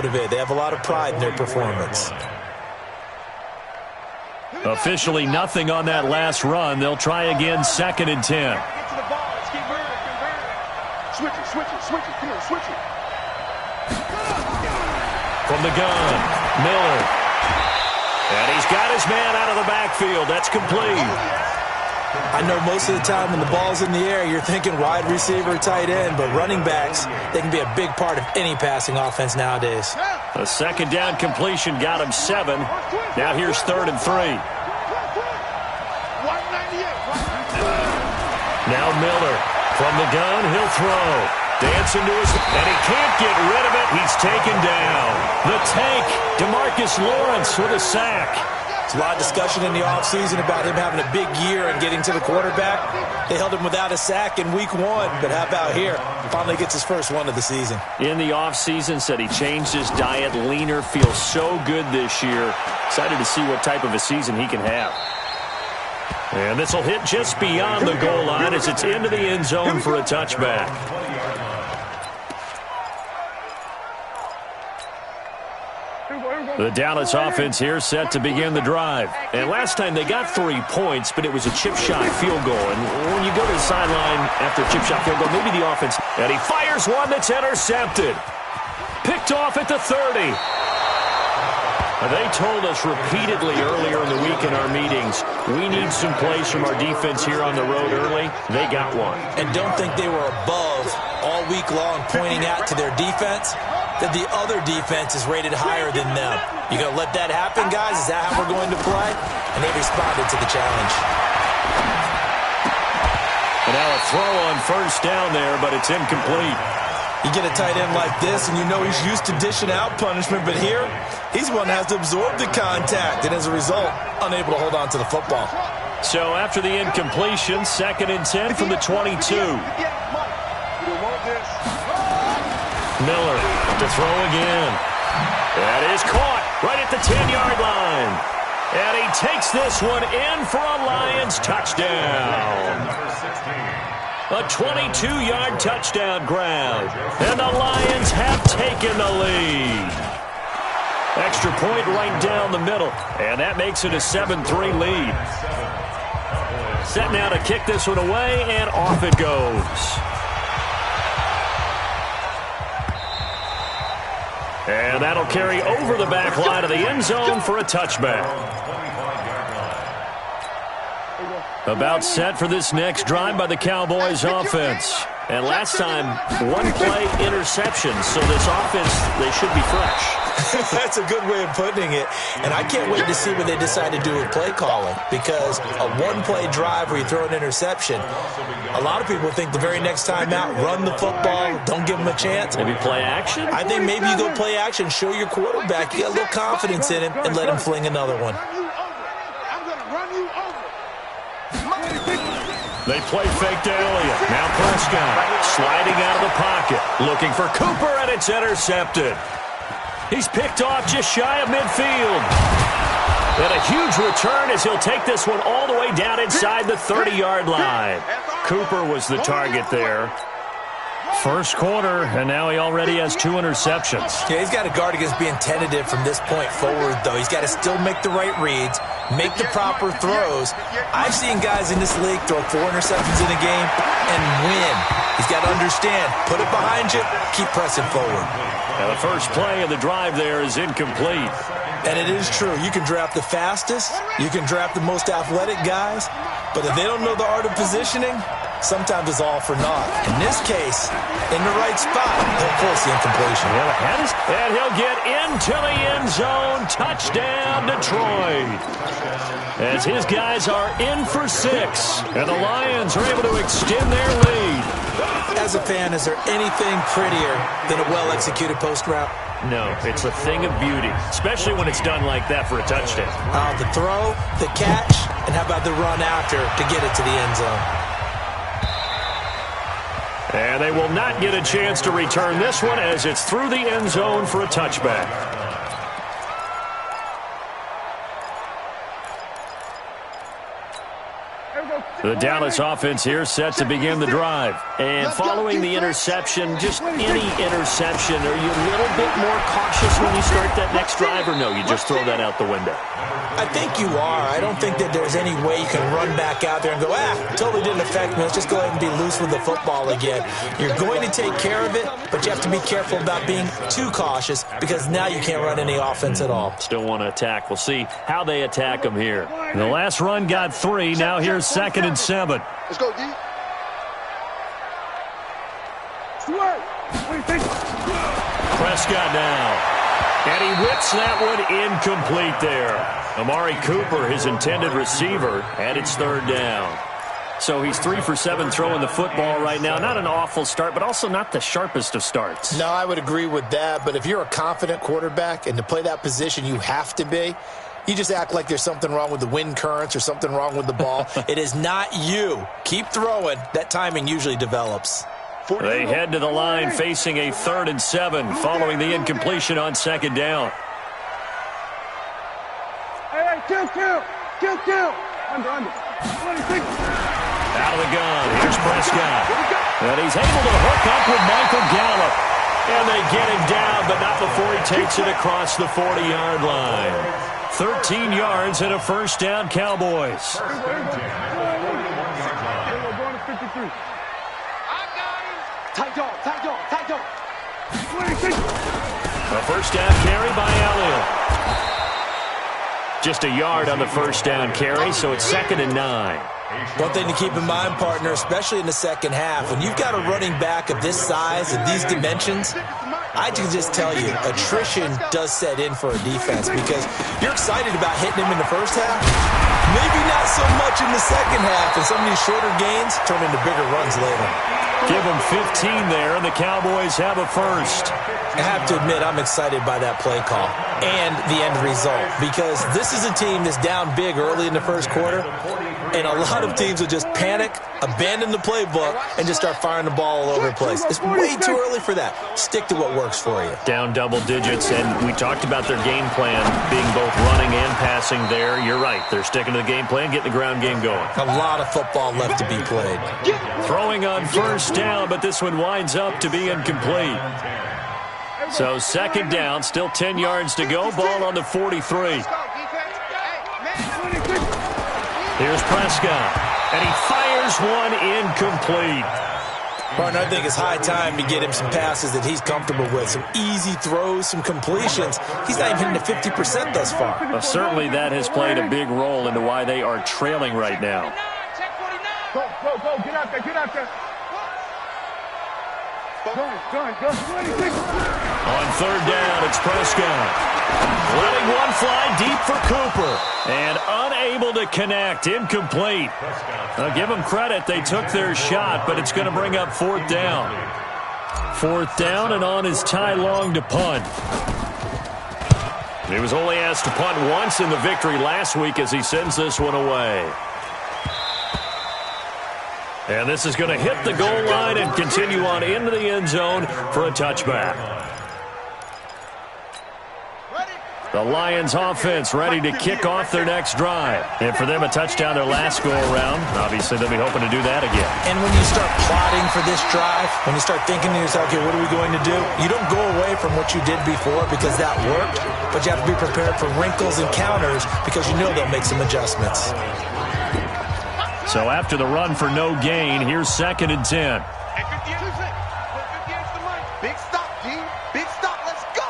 They have a lot of pride in their performance. Officially nothing on that last run. They'll try again, 2nd and 10. From the gun, Miller. And he's got his man out of the backfield. That's complete. I know most of the time when the ball's in the air, you're thinking wide receiver, tight end, but running backs, they can be a big part of any passing offense nowadays. A 2nd down completion got him 7. Now here's 3rd and 3. Now Miller from the gun, he'll throw. Dancing to his, and he can't get rid of it. He's taken down. The tank, DeMarcus Lawrence with a sack. There's a lot of discussion in the offseason about him having a big year and getting to the quarterback. They held him without a sack in week 1, but how about here? Finally gets his first one of the season. In the offseason, said he changed his diet, leaner, feels so good this year. Excited to see what type of a season he can have. And this will hit just beyond the goal line as it's into the end zone for a touchback. The Dallas offense here set to begin the drive. And last time they got 3 points, but it was a chip shot field goal. And when you go to the sideline after a chip shot field goal, maybe the offense, and he fires one that's intercepted. Picked off at the 30. They told us repeatedly earlier in the week in our meetings, we need some plays from our defense here on the road early. They got one. And don't think they were above all week long pointing out to their defense that the other defense is rated higher than them. You going to let that happen, guys? Is that how we're going to play? And they responded to the challenge. And now a throw on 1st down there, but it's incomplete. You get a tight end like this, and you know he's used to dishing out punishment, but here, he's one that has to absorb the contact, and as a result, unable to hold on to the football. So after the incompletion, 2nd and 10 from the 22. Miller to throw again. That is caught right at the 10-yard line. And he takes this one in for a Lions touchdown. A 22-yard touchdown grab. And the Lions have taken the lead. Extra point right down the middle. And that makes it a 7-3 lead. Set now to kick this one away, and off it goes. And that'll carry over the back line of the end zone for a touchback. About set for this next drive by the Cowboys offense. And last time, 1-play interception. So this offense, they should be fresh. That's a good way of putting it. And I can't wait to see what they decide to do with play calling. Because a 1-play drive where you throw an interception, a lot of people think the very next time out, run the football, don't give them a chance. Maybe play action? I think maybe you go play action, show your quarterback, you got a little confidence in him, and let him fling another one. They play fake to Elliott. Now Prescott sliding out of the pocket. Looking for Cooper, and it's intercepted. He's picked off just shy of midfield. And a huge return as he'll take this one all the way down inside the 30-yard line. Cooper was the target there. First quarter, and now he already has 2 interceptions. Yeah, he's got to guard against being tentative from this point forward, though. He's got to still make the right reads, make the proper throws. I've seen guys in this league throw 4 interceptions in a game and win. He's got to understand, put it behind you, keep pressing forward. Now the first play of the drive there is incomplete. And it is true. You can draft the fastest, you can draft the most athletic guys, but if they don't know the art of positioning, sometimes it's all for naught. In this case, in the right spot, he'll force the incompletion. And he'll get into the end zone. Touchdown, Detroit. As his guys are in for 6, and the Lions are able to extend their lead. As a fan, is there anything prettier than a well-executed post route? No, it's a thing of beauty, especially when it's done like that for a touchdown. The throw, the catch, and how about the run after to get it to the end zone? And they will not get a chance to return this one as it's through the end zone for a touchback. The Dallas offense here set to begin the drive. And following the interception, just any interception, are you a little bit more cautious when you start that next drive, or no, you just throw that out the window? I think you are. I don't think that there's any way you can run back out there and go, totally didn't affect me. Let's just go ahead and be loose with the football again. You're going to take care of it, but you have to be careful about being too cautious because now you can't run any offense at all. Still want to attack. We'll see how they attack them here. The last run got 3. Now here's 2nd and 7. Let's go, D. Prescott now. And he whips that one incomplete there. Amari Cooper, his intended receiver, and it's 3rd down. So he's 3 for 7 throwing the football right now. Not an awful start, but also not the sharpest of starts. No, I would agree with that. But if you're a confident quarterback and to play that position, you have to be. You just act like there's something wrong with the wind currents or something wrong with the ball. It is not you. Keep throwing. That timing usually develops. They head to the line facing a 3rd and 7 following the incompletion on 2nd down. Hey, kill. Under. Out of the gun. Here's Prescott. And he's able to hook up with Michael Gallup. And they get him down, but not before he takes it across the 40-yard line. 13 yards and a 1st down, Cowboys. Tight dog. A 1st down carry by Elliott. Just a yard on the 1st down carry, so it's 2nd and 9. One thing to keep in mind, partner, especially in the second half, when you've got a running back of this size and these dimensions, I can just tell you, attrition does set in for a defense because you're excited about hitting him in the first half. Maybe not so much in the second half, and some of these shorter gains turn into bigger runs later. Give them 15 there, and the Cowboys have a 1st. I have to admit, I'm excited by that play call and the end result because this is a team that's down big early in the first quarter, and a lot of teams will just panic, abandon the playbook, and just start firing the ball all over the place. It's way too early for that. Stick to what works for you. Down double digits, and we talked about their game plan being both running and passing there. You're right. They're sticking to the game plan, getting the ground game going. A lot of football left to be played. Throwing on 1st down, but this one winds up to be incomplete. So 2nd down, still 10 yards to go. Ball on the 43. Here's Prescott, and he fires one incomplete. Partner, I think it's high time to get him some passes that he's comfortable with. Some easy throws, some completions. He's not even hitting the 50% thus far. Well, certainly that has played a big role into why they are trailing right now. Go. Get out there. Go. On 3rd down, it's Prescott. Letting one fly deep for Cooper. And unable to connect. Incomplete. I'll give them credit. They took their shot, but it's going to bring up 4th down. 4th down, and on is Ty Long to punt. He was only asked to punt once in the victory last week as he sends this one away. And this is going to hit the goal line and continue on into the end zone for a touchback. The Lions offense ready to kick off their next drive. And for them, a touchdown their last go-around. Obviously, they'll be hoping to do that again. And when you start plotting for this drive, when you start thinking to yourself, okay, what are we going to do? You don't go away from what you did before because that worked, but you have to be prepared for wrinkles and counters because you know they'll make some adjustments. So after the run for no gain, here's 2nd and 10. Big stop, G. Big stop. Let's go.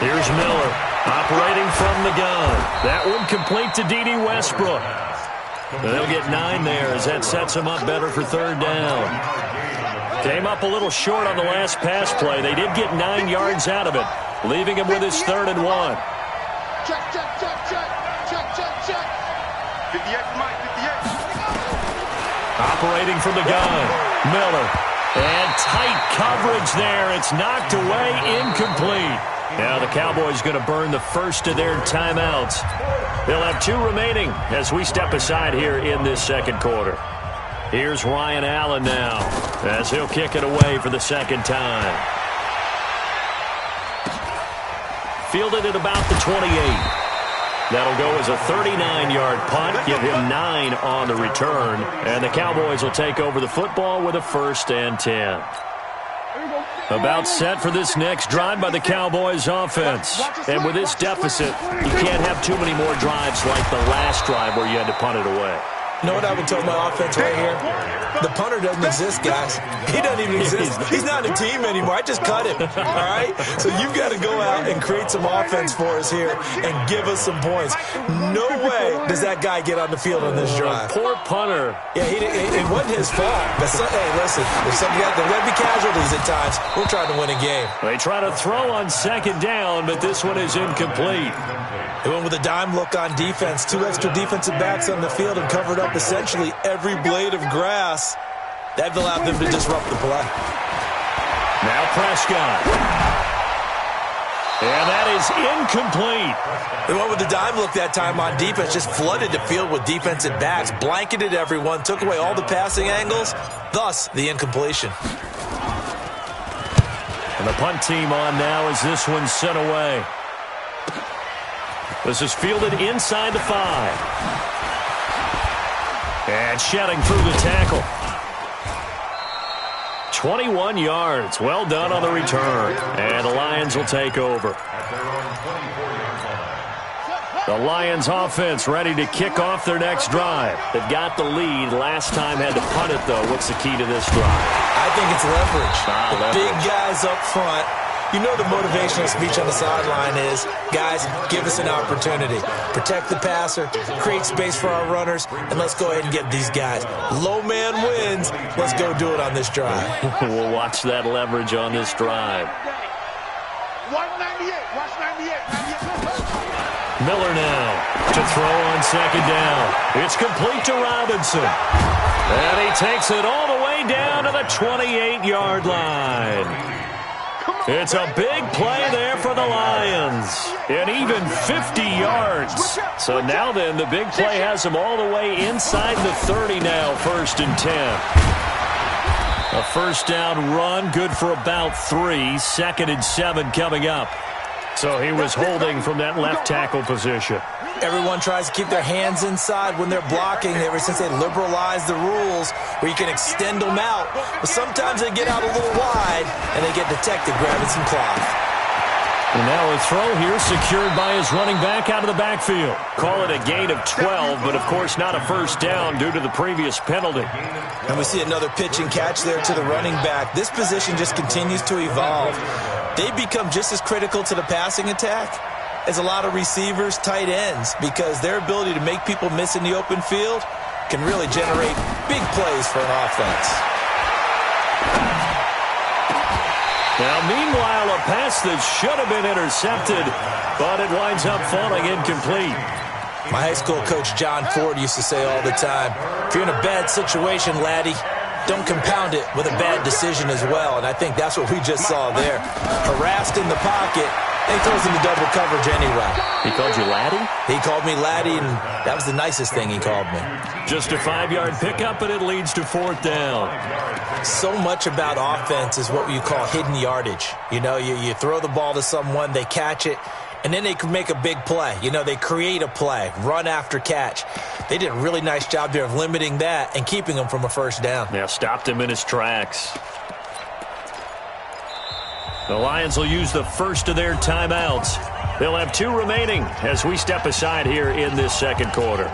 Here's Miller operating from the gun. That one complete to D.D. Westbrook. They'll get 9 there as that sets them up better for 3rd down. Came up a little short on the last pass play. They did get 9 yards out of it, leaving him with his 3rd and 1. Check. 58 for Mike, 58. Operating from the gun, Miller. And tight coverage there. It's knocked away, incomplete. Now the Cowboys going to burn the first of their timeouts. They'll have 2 remaining as we step aside here in this second quarter. Here's Ryan Allen now as he'll kick it away for the 2nd time. Fielded at about the 28. That'll go as a 39-yard punt, give him 9 on the return, and the Cowboys will take over the football with a 1st and 10. About set for this next drive by the Cowboys offense. And with this deficit, you can't have too many more drives like the last drive where you had to punt it away. You know what I would tell my offense right here? The punter doesn't exist, guys. He doesn't even exist. He's not a team anymore. I just cut him, all right? So you've got to go out and create some offense for us here and give us some points. No way does that guy get on the field on this drive. Poor punter. Yeah, it wasn't his fault. But hey, listen, there's going to be casualties at times. We're trying to win a game. They try to throw on 2nd down, but this one is incomplete. They went with a dime look on defense. 2 extra defensive backs on the field and covered up essentially every blade of grass. That allowed them to disrupt the play. Now Prescott. And that is incomplete. They went with the dime look that time on defense, just flooded the field with defensive backs, blanketed everyone, took away all the passing angles, thus the incompletion. And the punt team on now as this one's sent away. This is fielded inside the 5. And shedding through the tackle. 21 yards. Well done on the return. And the Lions will take over. The Lions offense ready to kick off their next drive. They've got the lead. Last time had to punt it, though. What's the key to this drive? I think it's leverage. Leverage. Big guys up front. You know the motivational speech on the sideline is, guys, give us an opportunity. Protect the passer, create space for our runners, and let's go ahead and get these guys. Low man wins. Let's go do it on this drive. We'll watch that leverage on this drive. 198. Watch 98. Miller now to throw on 2nd down. It's complete to Robinson. And he takes it all the way down to the 28-yard line. It's a big play there for the Lions. And even 50 yards. So now then, the big play has them all the way inside the 30 now, 1st and 10. A 1st down run, good for about 3. 2nd and 7 coming up. So he was holding from that left tackle position. Everyone tries to keep their hands inside when they're blocking ever since they liberalized the rules where you can extend them out. But sometimes they get out a little wide and they get detected grabbing some cloth. And now a throw here secured by his running back out of the backfield. Call it a gain of 12, but of course not a 1st down due to the previous penalty. And we see another pitch and catch there to the running back. This position just continues to evolve. They become just as critical to the passing attack as a lot of receivers, tight ends, because their ability to make people miss in the open field can really generate big plays for an offense. Now, meanwhile, a pass that should have been intercepted, but it winds up falling incomplete. My high school coach, John Ford, used to say all the time, if you're in a bad situation, laddie, don't compound it with a bad decision as well. And I think that's what we just saw there. Harassed in the pocket, and he throws into double coverage anyway. He called you laddie? He called me laddie, and that was the nicest thing he called me. Just a 5-yard pickup, and it leads to 4th down. So much about offense is what you call hidden yardage. You know, you throw the ball to someone, they catch it, and then they can make a big play. You know, they create a play, run after catch. They did a really nice job there of limiting that and keeping him from a 1st down. Yeah, stopped him in his tracks. The Lions will use the first of their timeouts. They'll have 2 remaining as we step aside here in this 2nd quarter.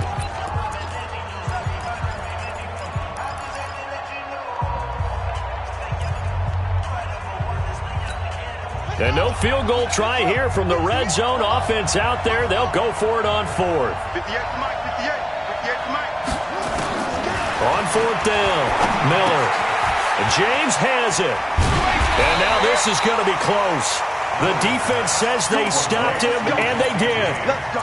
And no field goal try here from the red zone offense out there. They'll go for it on 4th. 58 to Mike, 58 to Mike. On 4th down, Miller. And James has it. And now this is going to be close. The defense says they stopped him, and they did.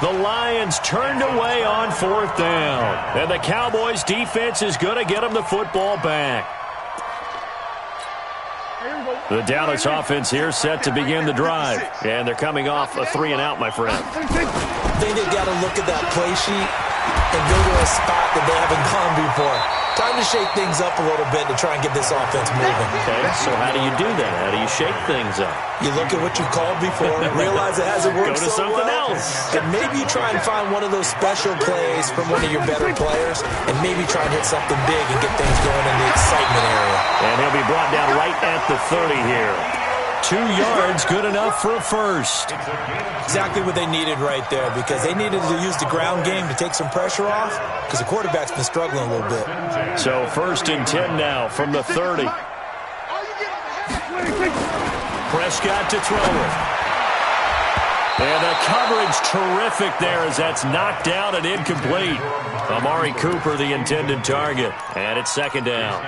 The Lions turned away on 4th down. And the Cowboys' defense is going to get them the football back. The Dallas offense here set to begin the drive. And they're coming off a 3-and-out, my friend. I think they've got to look at that play sheet and go to a spot that they haven't gone before. Time to shake things up a little bit to try and get this offense moving. Okay, so how do you do that? How do you shake things up? You look at what you called before, realize it hasn't worked Go to so something well, else. and maybe try and find one of those special plays from one of your better players, and maybe try and hit something big and get things going in the excitement area. And he'll be brought down right at the 30 here. 2 yards, good enough for a first. Exactly what they needed right there, because they needed to use the ground game to take some pressure off, because the quarterback's been struggling a little bit. So 1st and 10 now from the 30. Prescott to throw it. And the coverage terrific there as that's knocked out and incomplete. Amari Cooper, the intended target. And it's 2nd down.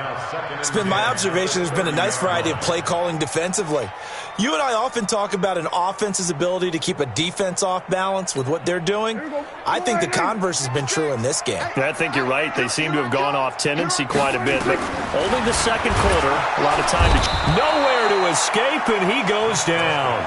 It's been my observation there's been a nice variety of play calling defensively. You and I often talk about an offense's ability to keep a defense off balance with what they're doing. I think the converse has been true in this game. I think you're right. They seem to have gone off tendency quite a bit. But only the 2nd quarter, a lot of time to nowhere to escape, and he goes down.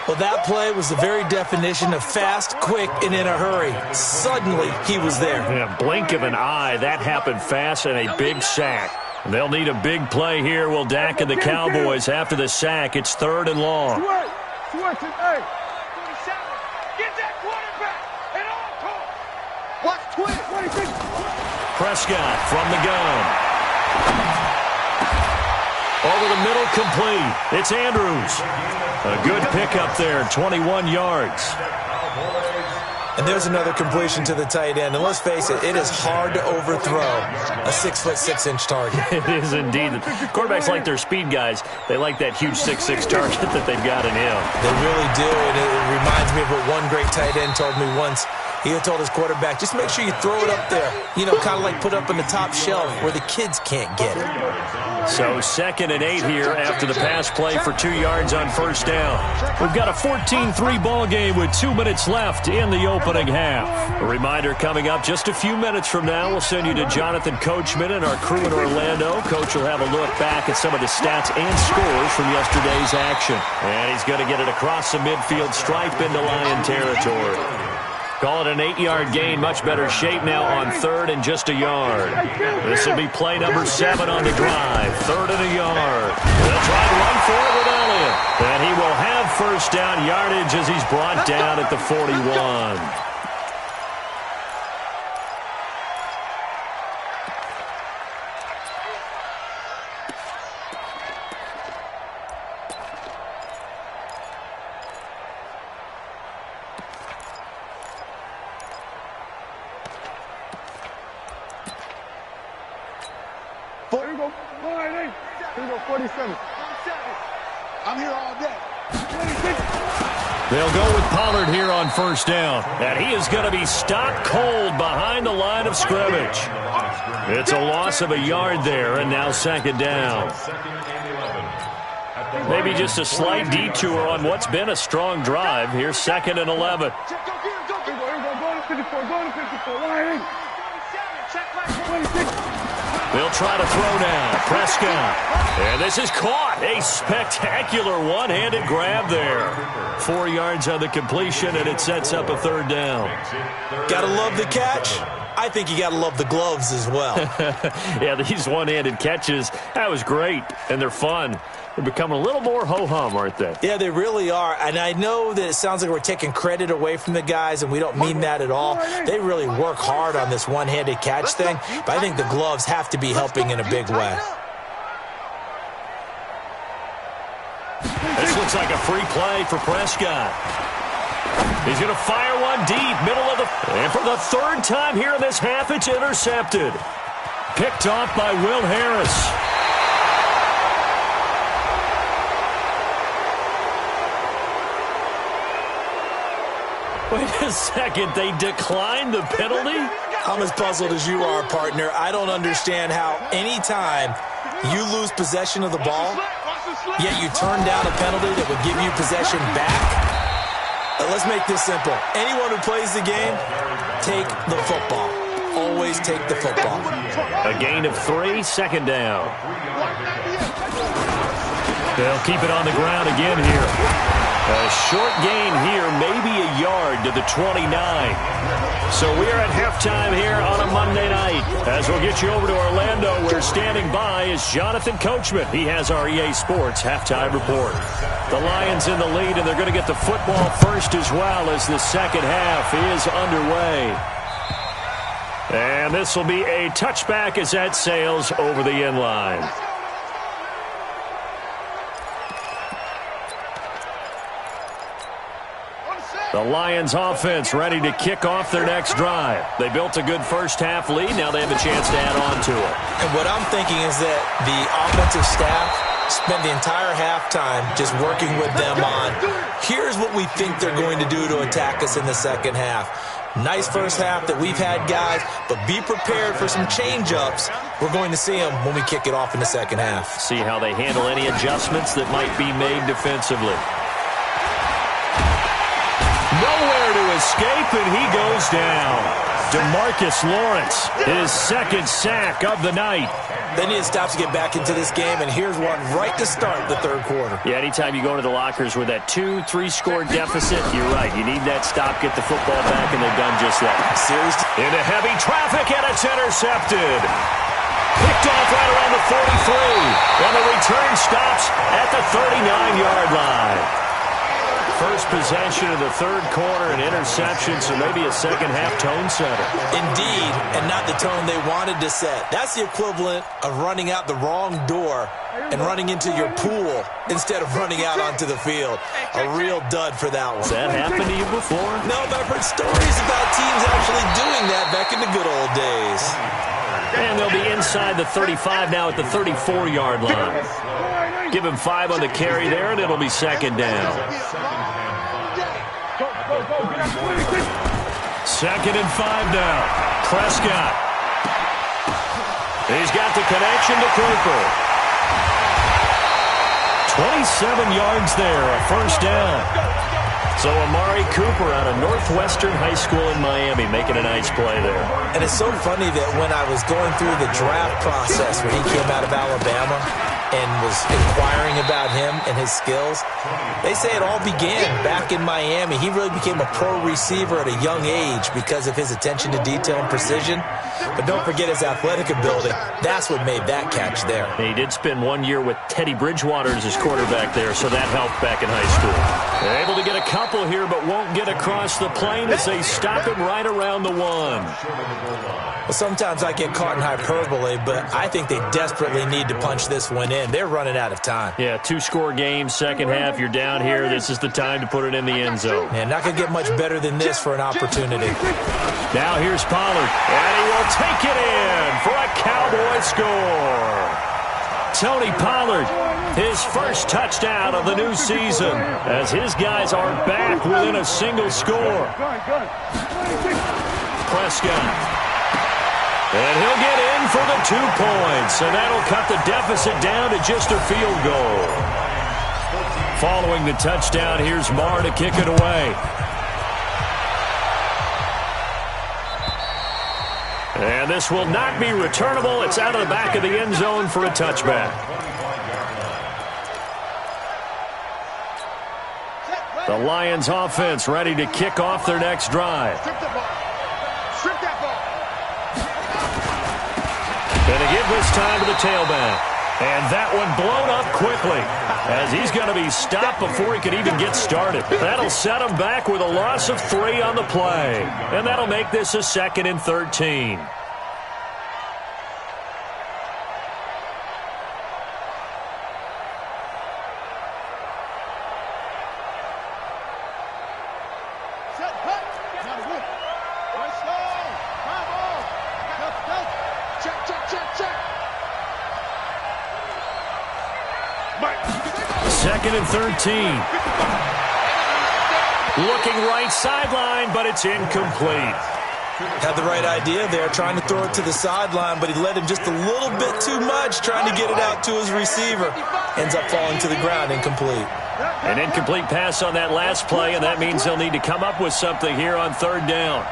Well, that play was the very definition of fast, quick, and in a hurry. Suddenly, he was there. Yeah, blink of an eye. That happened fast and a big sack. They'll need a big play here, will Dak and the Cowboys after the sack. It's 3rd and long. Get that quarterback at all costs. Watch 20. Prescott from the gun. Over the middle, complete. It's Andrews. A good pickup there, 21 yards. And there's another completion to the tight end. And let's face it, it is hard to overthrow a 6'6" target. It is indeed. Quarterbacks like their speed guys. They like that huge 6'6" target that they've got in him. They really do. And it reminds me of what one great tight end told me once. He had told his quarterback, just make sure you throw it up there. You know, kind of like put up on the top shelf where the kids can't get it. So 2nd and 8 here after the pass play for 2 yards on 1st down. We've got a 14-3 ball game with 2 minutes left in the opening half. A reminder coming up just a few minutes from now. We'll send you to Jonathan Coachman and our crew in Orlando. Coach will have a look back at some of the stats and scores from yesterday's action. And he's going to get it across the midfield stripe into Lion territory. Call it an 8-yard gain. Much better shape now on 3rd and just a yard. This will be play number 7 on the drive. 3rd and a yard. They'll try to run for it with Elliott. And he will have 1st down yardage as he's brought down at the 41. Here we go. 47. I'm here all day. 26. They'll go with Pollard here on 1st down. And he is going to be stopped cold behind the line of scrimmage. It's a loss of a yard there, and now 2nd down. Maybe just a slight detour on what's been a strong drive. Here's 2nd and 11. Go to 54. Go to 54. Line. 26. They'll try to throw now. Prescott. And this is caught. A spectacular one-handed grab there. 4 yards on the completion, and it sets up a 3rd down. Gotta love the catch. I think you gotta love the gloves as well. Yeah, these one-handed catches, that was great, and they're fun. They're becoming a little more ho-hum, aren't they? Yeah, they really are. And I know that it sounds like we're taking credit away from the guys, and we don't mean that at all. They really work hard on this one-handed catch thing, but I think the gloves have to be helping in a big way. This looks like a free play for Prescott. He's going to fire one deep, middle of the... And for the 3rd time here in this half, it's intercepted. Picked off by Will Harris. Wait a second, they declined the penalty? I'm as puzzled as you are, partner. I don't understand how any time you lose possession of the ball, yet you turn down a penalty that would give you possession back. Let's make this simple. Anyone who plays the game, take the football. Always take the football. A gain of 3, 2nd down. They'll keep it on the ground again here. A short gain here, maybe a yard to the 29. So we are at halftime here on a Monday night. As we'll get you over to Orlando, where standing by is Jonathan Coachman. He has our EA Sports halftime report. The Lions in the lead, and they're going to get the football first as well as the second half is underway. And this will be a touchback as that sails over the end line. The Lions offense ready to kick off their next drive. They built a good first-half lead. Now they have a chance to add on to it. And what I'm thinking is that the offensive staff spent the entire halftime just working with them on, here's what we think they're going to do to attack us in the second half. Nice first half that we've had, guys, but be prepared for some change-ups. We're going to see them when we kick it off in the second half. See how they handle any adjustments that might be made defensively. Nowhere to escape, and he goes down. DeMarcus Lawrence, his second sack of the night. They need to stop to get back into this game, and here's one right to start the third quarter. Yeah, anytime you go into the lockers with that 2-3 score deficit, you're right. You need that stop, get the football back, and they've done just that. Seriously? Into heavy traffic, and it's intercepted. Picked off right around the 43, and the return stops at the 39-yard line. First possession of the third quarter, an interception, so maybe a second-half tone setter. Indeed, and not the tone they wanted to set. That's the equivalent of running out the wrong door and running into your pool instead of running out onto the field. A real dud for that one. Has that happened to you before? No, but I've heard stories about teams actually doing that back in the good old days. And they'll be inside the 35 now at the 34-yard line. Give him 5 on the carry there, and it'll be second down. Second and 5 now. Prescott. He's got the connection to Cooper. 27 yards there, a first down. So Amari Cooper out of Northwestern High School in Miami making a nice play there. And it's so funny that when I was going through the draft process when he came out of Alabama and was inquiring about him and his skills, they say it all began back in Miami. He really became a pro receiver at a young age because of his attention to detail and precision. But don't forget his athletic ability. That's what made that catch there. He did spend 1 year with Teddy Bridgewater as his quarterback there, so that helped back in high school. They're able to get a couple here, but won't get across the plane as they stop him right around the 1. Well, sometimes I get caught in hyperbole, but I think they desperately need to punch this one in. They're running out of time. Yeah, 2-score game, second half. You're down here. This is the time to put it in the end zone. Man, not going to get much better than this for an opportunity. Now here's Pollard, and he will take it in for a Cowboy score. Tony Pollard, his first touchdown of the new season, as his guys are back within a single score. Prescott. And he'll get in for the 2 points, and that'll cut the deficit down to just a field goal. Following the touchdown, here's Marr to kick it away. And this will not be returnable. It's out of the back of the end zone for a touchback. The Lions offense ready to kick off their next drive. Going to give this time to the tailback. And that one blown up quickly as he's going to be stopped before he could even get started. That'll set him back with a loss of 3 on the play. And that'll make this a 2nd and 13. Second and 13. Looking right sideline, but it's incomplete. Had the right idea there, trying to throw it to the sideline, but he led him just a little bit too much, trying to get it out to his receiver. Ends up falling to the ground, incomplete. An incomplete pass on that last play, and that means they'll need to come up with something here on third down.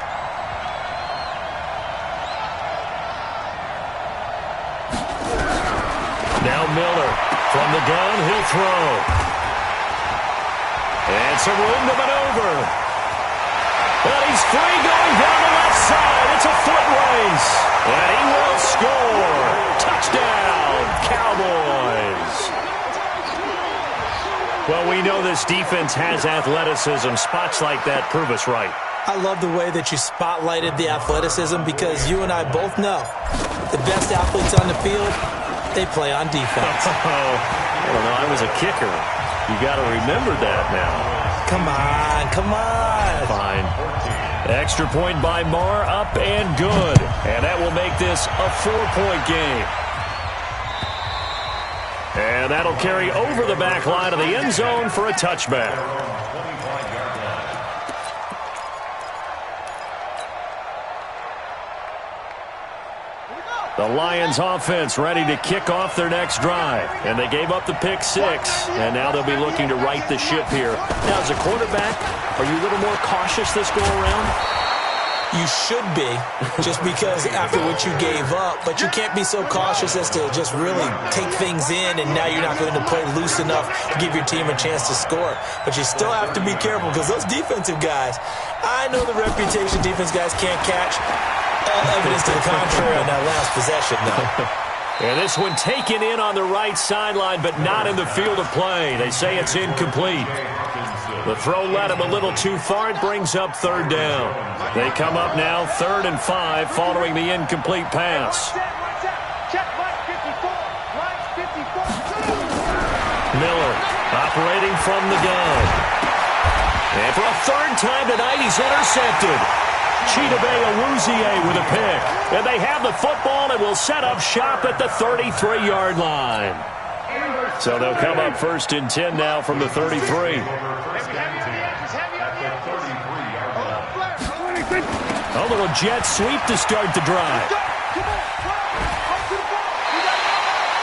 Now Miller from the gun, he'll throw. And some room to maneuver. But he's free going down the left side. It's a foot race. And he will score. Touchdown, Cowboys. Well, we know this defense has athleticism. Spots like that prove us right. I love the way that you spotlighted the athleticism because you and I both know the best athletes on the field, they play on defense. I don't know. I was a kicker. You got to remember that now. Come on, come on. Fine. Extra point by Marr, up and good. And that will make this a 4-point game. And that'll carry over the back line of the end zone for a touchback. The Lions offense ready to kick off their next drive. And they gave up the pick six. And now they'll be looking to right the ship here. Now, as a quarterback, are you a little more cautious this go around? You should be, just because after what you gave up. But you can't be so cautious as to just really take things in, and now you're not going to play loose enough to give your team a chance to score. But you still have to be careful because those defensive guys, I know the reputation defense guys can't catch. Evidence to the contrary on that last possession, though. And this one taken in on the right sideline, but not in the field of play. They say it's incomplete. The throw led him a little too far. It brings up third down. They come up now 3rd and 5 following the incomplete pass. Miller operating from the gun. And for a 3rd time tonight, he's intercepted. Chidobe with a pick. And they have the football and will set up shop at the 33-yard line. So they'll come up 1st and 10 now from the 33. A little jet sweep to start the drive.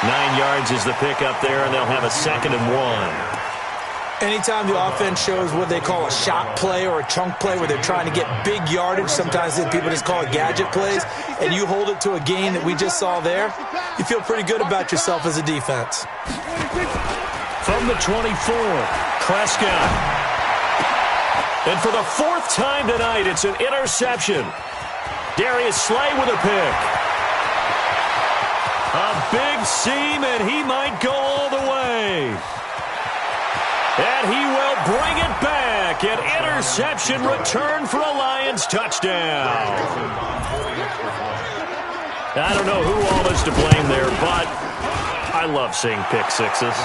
9 yards is the pick up there, and they'll have a 2nd and 1. Anytime the offense shows what they call a shot play or a chunk play where they're trying to get big yardage, sometimes people just call it gadget plays, and you hold it to a gain that we just saw there, you feel pretty good about yourself as a defense. From the 24, Prescott. And for the 4th time tonight, it's an interception. Darius Slay with a pick. A big seam, and he might go all the way. And he will bring it back. An interception return for a Lions touchdown. I don't know who all is to blame there, but I love seeing pick sixes.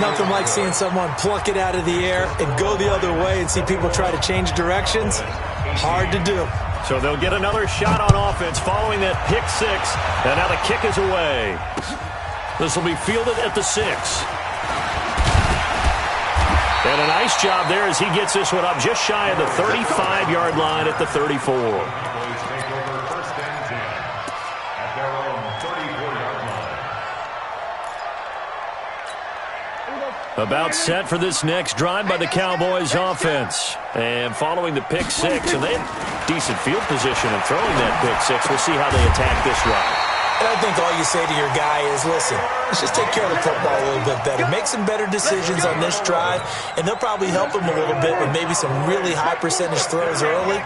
Nothing like seeing someone pluck it out of the air and go the other way and see people try to change directions. Hard to do. So they'll get another shot on offense following that pick six. And now the kick is away. This will be fielded at the 6. And a nice job there as he gets this one up just shy of the 35-yard line at the 34. About set for this next drive by the Cowboys offense. And following the pick six, and they have decent field position in throwing that pick six. We'll see how they attack this drive. And I think all you say to your guy is, listen, let's just take care of the football a little bit better. Make some better decisions on this drive, and they'll probably help him a little bit with maybe some really high percentage throws early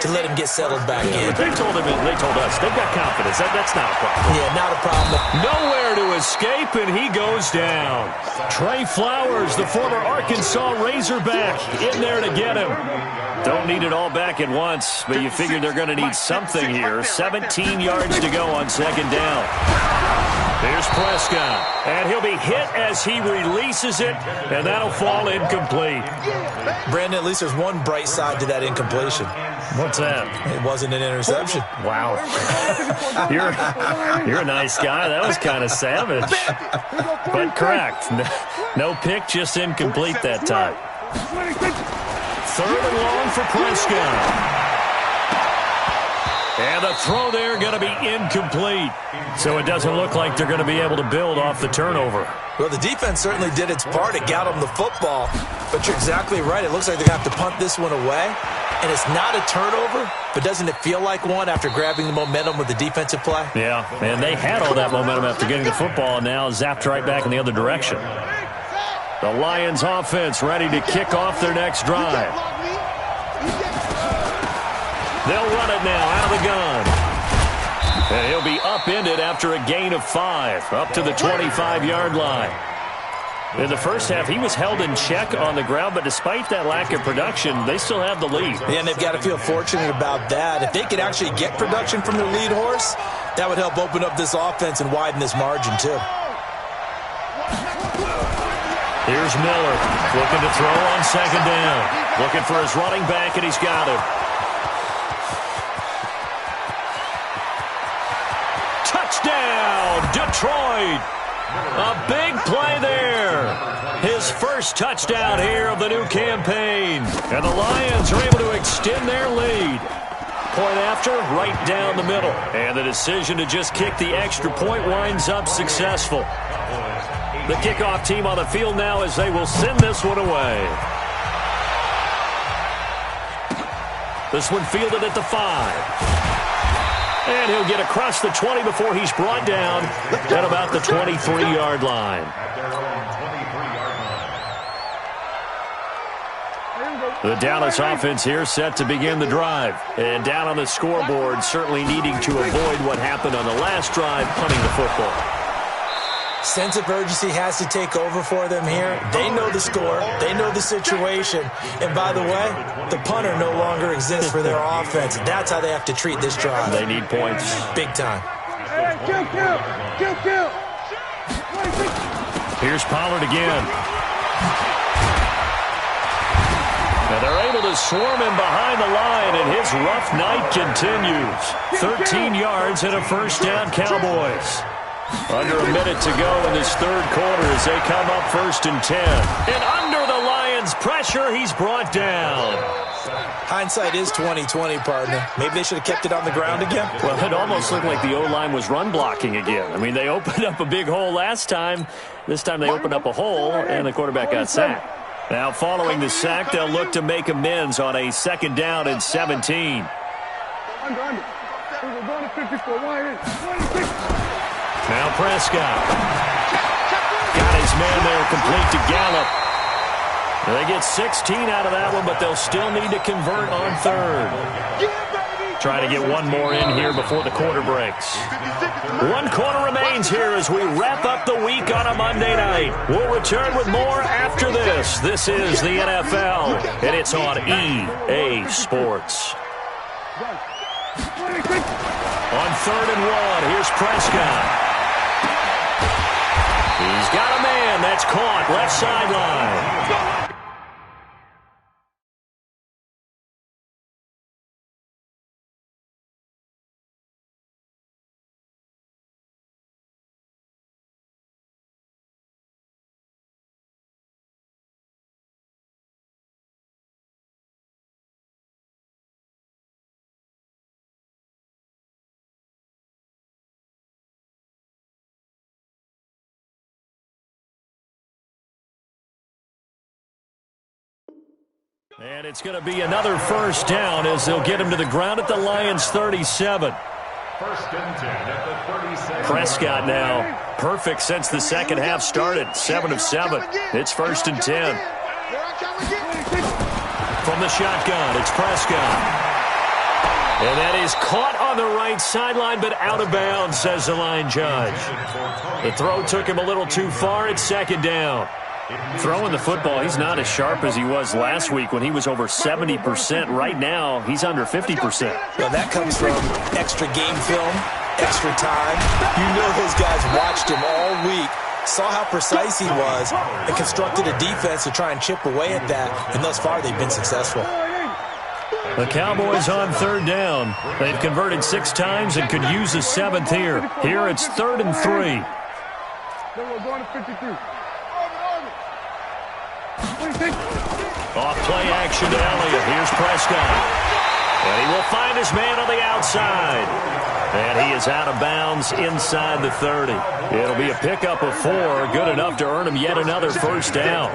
to let him get settled back in. They told him, and they told us, they've got confidence. That's not a problem. Yeah, not a problem. Nowhere to escape, and he goes down. Trey Flowers, the former Arkansas Razorback, in there to get him. Don't need it all back at once, but you figure they're going to need something here. 17 yards to go on 2nd down. Here's Prescott, and he'll be hit as he releases it, and that'll fall incomplete. Brandon, at least there's one bright side to that incompletion. What's that? It wasn't an interception. Wow. You're a nice guy. That was kind of savage. But correct. No pick, just incomplete that time. 3rd and long for Prescott. And the throw there going to be incomplete. So it doesn't look like they're going to be able to build off the turnover. Well, the defense certainly did its part. It got them the football. But you're exactly right. It looks like they're going to have to punt this one away. And it's not a turnover, but doesn't it feel like one after grabbing the momentum with the defensive play? Yeah, and they had all that momentum after getting the football and now zapped right back in the other direction. The Lions offense ready to kick off their next drive. They'll run it now out of the gun. And he'll be upended after a gain of 5, up to the 25-yard line. In the first half, he was held in check on the ground, but despite that lack of production, they still have the lead. And they've got to feel fortunate about that. If they could actually get production from their lead horse, that would help open up this offense and widen this margin, too. Here's Miller, looking to throw on second down. Looking for his running back, and he's got him. Touchdown, Detroit! A big play there. His first touchdown here of the new campaign. And the Lions are able to extend their lead. Point after, right down the middle. And the decision to just kick the extra point winds up successful. The kickoff team on the field now as they will send this one away. This one fielded at the 5. And he'll get across the 20 before he's brought down at about the 23-yard line. The Dallas offense here set to begin the drive. And down on the scoreboard, certainly needing to avoid what happened on the last drive, punting the football. Sense of urgency has to take over for them here. They know the score. They know the situation. And by the way, the punter no longer exists for their offense. That's how they have to treat this drive. They need points. Big time. Here's Pollard again. Now they're able to swarm him behind the line, and his rough night continues. 13 yards and a first down, Cowboys. Under a minute to go in this third quarter as they come up 1st and 10. And under the Lions' pressure, he's brought down. Hindsight is 20/20, partner. Maybe they should have kept it on the ground again. Well, it almost looked like the O-line was run blocking again. I mean, they opened up a big hole last time. This time they opened up a hole, and the quarterback got sacked. Now, following the sack, they'll look to make amends on a 2nd down and 17. Now Prescott. Got his man there complete to Gallup. They get 16 out of that one, but they'll still need to convert on 3rd. Trying to get one more in here before the quarter breaks. 1 quarter remains here as we wrap up the week on a Monday night. We'll return with more after this. This is the NFL, and it's on EA Sports. On 3rd and 1, here's Prescott. He's got a man that's caught left sideline. And it's going to be another first down as they'll get him to the ground at the Lions' 37. 1st and 10 at the 37. Prescott now perfect since the second half started. 7 of 7. It's 1st and 10. From the shotgun, it's Prescott. And that is caught on the right sideline, but out of bounds, says the line judge. The throw took him a little too far. It's 2nd down. Throwing the football, he's not as sharp as he was last week when he was over 70%. Right now, he's under 50%. Well, that comes from extra game film, extra time. You know those guys watched him all week, saw how precise he was, and constructed a defense to try and chip away at that. And thus far, they've been successful. The Cowboys on 3rd down. They've converted 6 times and could use a 7th here. Here it's 3rd and 3. Off play action to Elliott. Here's Prescott. And he will find his man on the outside. And he is out of bounds inside the 30. It'll be a pickup of 4. Good enough to earn him yet another first down.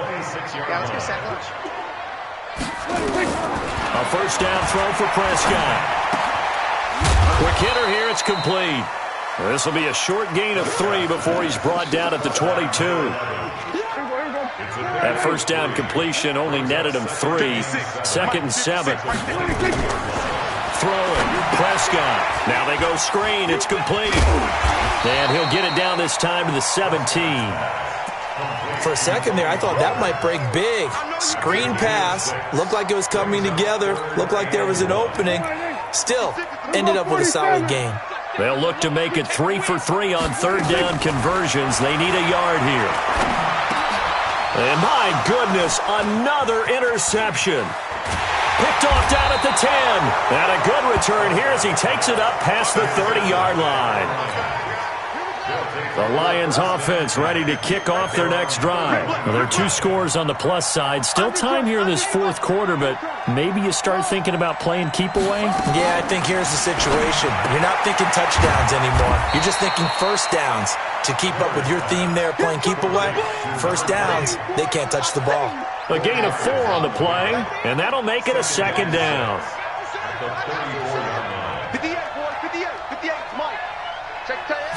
A first down throw for Prescott. Quick hitter here. It's complete. This will be a short gain of 3 before he's brought down at the 22. That first down completion only netted him 3. 2nd and 7. Throwing. Prescott. Now they go screen. It's complete. And he'll get it down this time to the 17. For a second there, I thought that might break big. Screen pass. Looked like it was coming together. Looked like there was an opening. Still, ended up with a solid gain. They'll look to make it 3 for 3 on 3rd down conversions. They need a yard here. And my goodness, another interception. Picked off down at the 10. And a good return here as he takes it up past the 30-yard line. The Lions offense ready to kick off their next drive. Well, there are 2 scores on the plus side. Still time here in this 4th quarter, but maybe you start thinking about playing keep away? Yeah, I think here's the situation. You're not thinking touchdowns anymore. You're just thinking first downs. To keep up with your theme there, playing keep away, first downs, they can't touch the ball. A gain of 4 on the play, and that'll make it a 2nd down. 58, boy, 58, 58, Mike. Check that.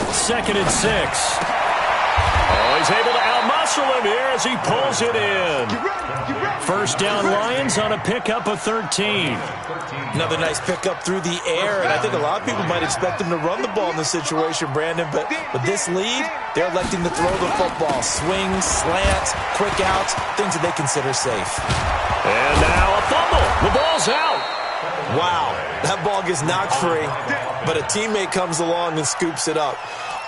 2nd and 6. Oh, he's able to outmuscle him here as he pulls it in. First down Lions on a pickup of 13. Another nice pickup through the air, and I think a lot of people might expect him to run the ball in this situation, Brandon, but with this lead, they're electing to throw the football. Swings, slants, quick outs, things that they consider safe. And now a fumble. The ball's out. Wow, that ball gets knocked free, but a teammate comes along and scoops it up.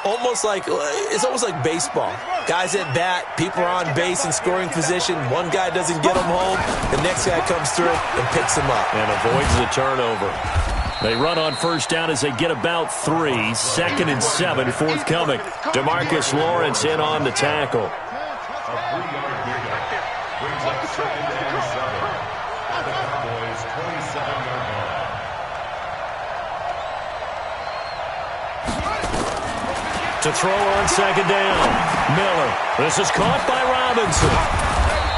It's almost like baseball. Guys at bat, people are on base in scoring position. One guy doesn't get them home. The next guy comes through and picks them up. And avoids the turnover. They run on first down as they get about 3. 2nd and 7 forthcoming. DeMarcus Lawrence in on the tackle. A 3-yard pickup brings up 2nd and 7 at the Cowboys' 27-yard line. To throw on 2nd down. Miller. This is caught by Robinson.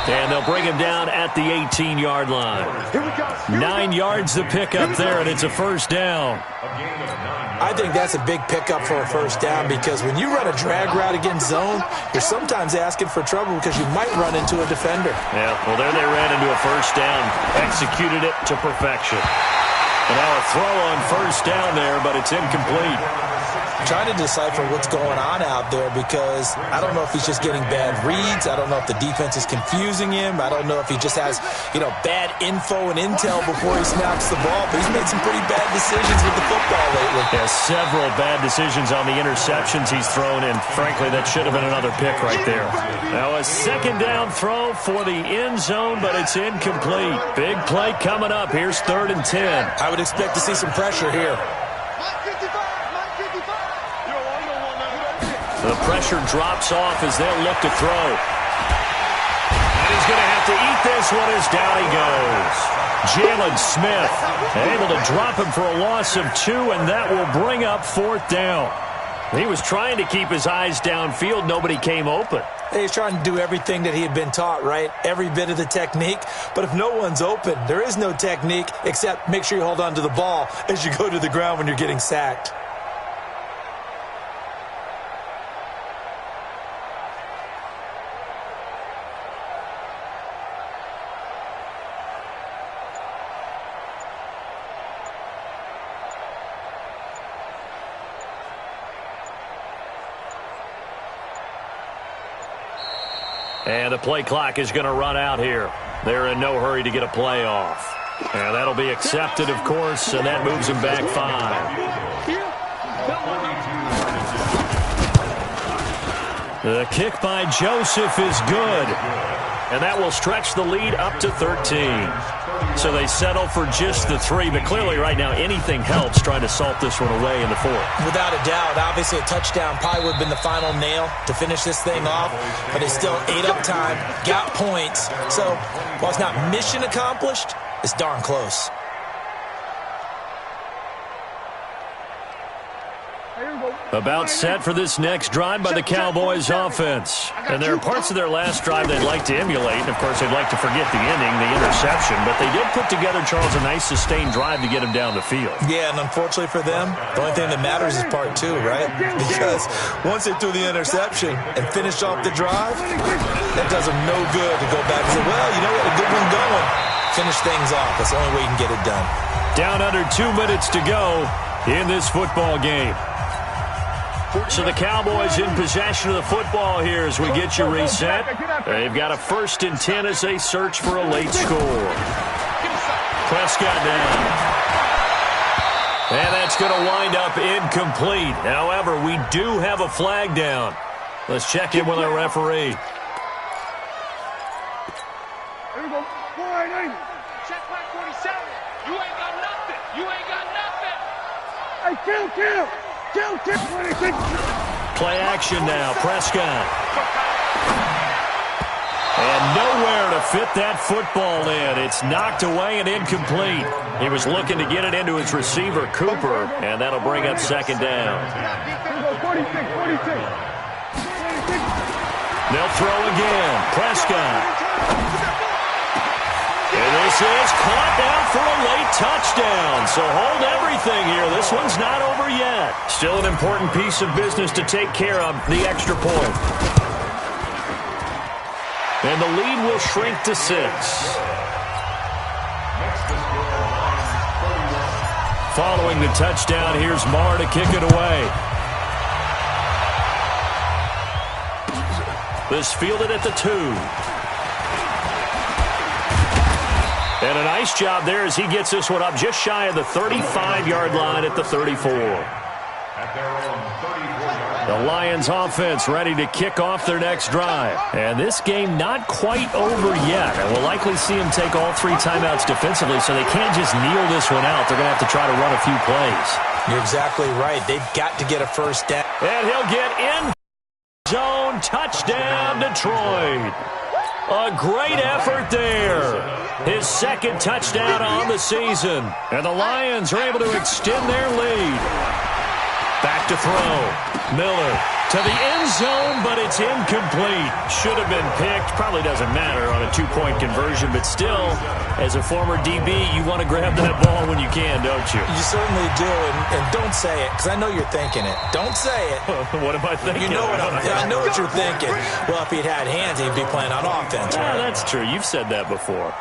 And they'll bring him down at the 18-yard line. 9 yards to pick up there, and it's a first down. I think that's a big pickup for a first down because when you run a drag route against zone, you're sometimes asking for trouble because you might run into a defender. Yeah, well, there they ran into a first down. Executed it to perfection. And now a throw on first down there, but it's incomplete. Trying to decipher what's going on out there because I don't know if he's just getting bad reads. I don't know if the defense is confusing him. I don't know if he just has, bad info and intel before he snaps the ball. But he's made some pretty bad decisions with the football lately. Yeah, several bad decisions on the interceptions he's thrown, and frankly, that should have been another pick right there. Now a 2nd down throw for the end zone, but it's incomplete. Big play coming up. Here's 3rd and 10. I would expect to see some pressure here. The pressure drops off as they'll look to throw. And he's going to have to eat this one as down he goes. Jalen Smith able to drop him for a loss of 2, and that will bring up 4th down. He was trying to keep his eyes downfield. Nobody came open. He's trying to do everything that he had been taught, right? Every bit of the technique. But if no one's open, there is no technique except make sure you hold on to the ball as you go to the ground when you're getting sacked. And the play clock is going to run out here. They're in no hurry to get a play off. And that'll be accepted, of course, and that moves them back 5. The kick by Joseph is good. And that will stretch the lead up to 13. So they settle for just the 3, but clearly right now anything helps trying to salt this one away in the 4th. Without a doubt, obviously a touchdown probably would have been the final nail to finish this thing off, but it's still ate up time, got points. So while it's not mission accomplished, it's darn close. Here we go. About set for this next drive by the Cowboys offense. And there are parts of their last drive they'd like to emulate. Of course, they'd like to forget the ending, the interception. But they did put together, Charles, a nice sustained drive to get him down the field. Yeah, and unfortunately for them, the only thing that matters is part two, right? Because once they threw the interception and finished off the drive, that does them no good to go back and say, well, you know what, a good one going. Finish things off. That's the only way you can get it done. Down under 2 minutes to go in this football game. So the Cowboys in possession of the football here as we get you reset. They've got a 1st and 10 as they search for a late score. Prescott down. And that's going to wind up incomplete. However, we do have a flag down. Let's check in with our referee. Here we go. 480. Check back 47. You ain't got nothing. You ain't got nothing. Hey, kill. Play action now, Prescott. And nowhere to fit that football in. It's knocked away and incomplete. He was looking to get it into his receiver, Cooper, and that'll bring up 2nd down. They'll throw again. Prescott. And this is caught down for a late touchdown. So hold everything here. This one's not over yet. Still an important piece of business to take care of, the extra point. And the lead will shrink to 6. Following the touchdown, here's Marr to kick it away. This fielded at the 2. And a nice job there as he gets this one up just shy of the 35-yard line at the 34. The Lions offense ready to kick off their next drive. And this game not quite over yet. And we'll likely see them take all 3 timeouts defensively, so they can't just kneel this one out. They're going to have to try to run a few plays. You're exactly right. They've got to get a 1st down. And he'll get in zone. Touchdown, Detroit. A great effort there. His 2nd touchdown on the season. And the Lions are able to extend their lead. Back to throw. Miller to the end zone, but it's incomplete. Should have been picked. Probably doesn't matter on a 2-point conversion, but still, as a former DB, you want to grab that ball when you can, don't you? You certainly do, and don't say it, because I know you're thinking it. Don't say it. What am I thinking? You know what I know what you're thinking. Well, if he'd had hands, he'd be playing on offense, right? Yeah, that's true. You've said that before.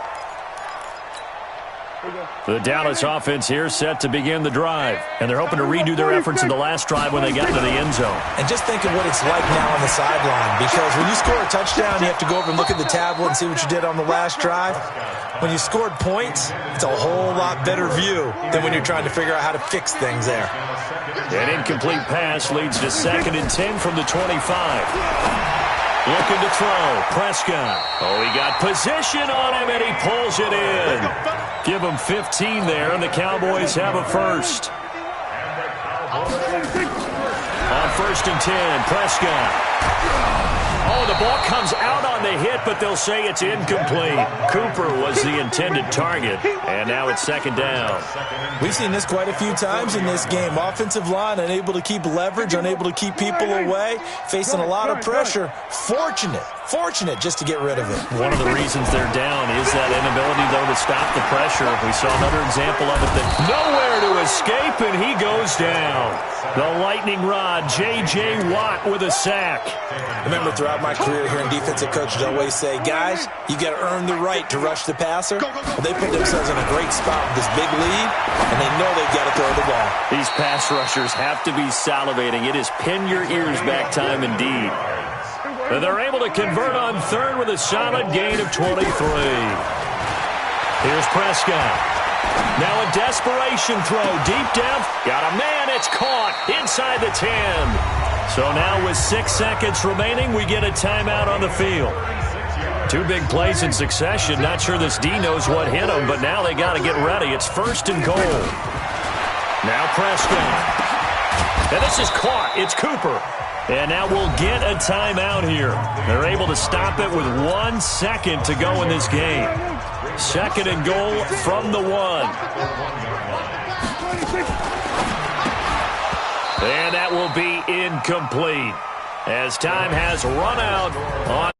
The Dallas offense here set to begin the drive. And they're hoping to redo their efforts in the last drive when they got into the end zone. And just think of what it's like now on the sideline. Because when you score a touchdown, you have to go over and look at the tablet and see what you did on the last drive. When you scored points, it's a whole lot better view than when you're trying to figure out how to fix things there. An incomplete pass leads to 2nd and 10 from the 25. Looking to throw. Prescott. Oh, he got position on him, and he pulls it in. Give him 15 there, and the Cowboys have a 1st. On 1st and 10, Prescott. Oh, the ball comes out on the hit, but they'll say it's incomplete. Cooper was the intended target, and now it's 2nd down. We've seen this quite a few times in this game. Offensive line unable to keep leverage, unable to keep people away, facing a lot of pressure. Fortunate just to get rid of it. One of the reasons they're down is that inability, though, to stop the pressure. We saw another example of it. Nowhere to escape, and he goes down. The lightning rod, J.J. Watt with a sack. Remember, throughout my career here in defensive coaches always say, guys, you got to earn the right to rush the passer. Well, they put themselves in a great spot with this big lead, and they know they've got to throw the ball. These pass rushers have to be salivating. It is pin your ears back time indeed. And they're able to convert on 3rd with a solid gain of 23. Here's Prescott. Now a desperation throw, deep depth. Got a man, it's caught inside the 10. So now with 6 seconds remaining, we get a timeout on the field. 2 big plays in succession. Not sure this D knows what hit him, but now they got to get ready. It's 1st and goal. Now Prescott. And this is caught. It's Cooper. And now we'll get a timeout here. They're able to stop it with 1 second to go in this game. 2nd and goal from the 1. And that will be incomplete as time has run out on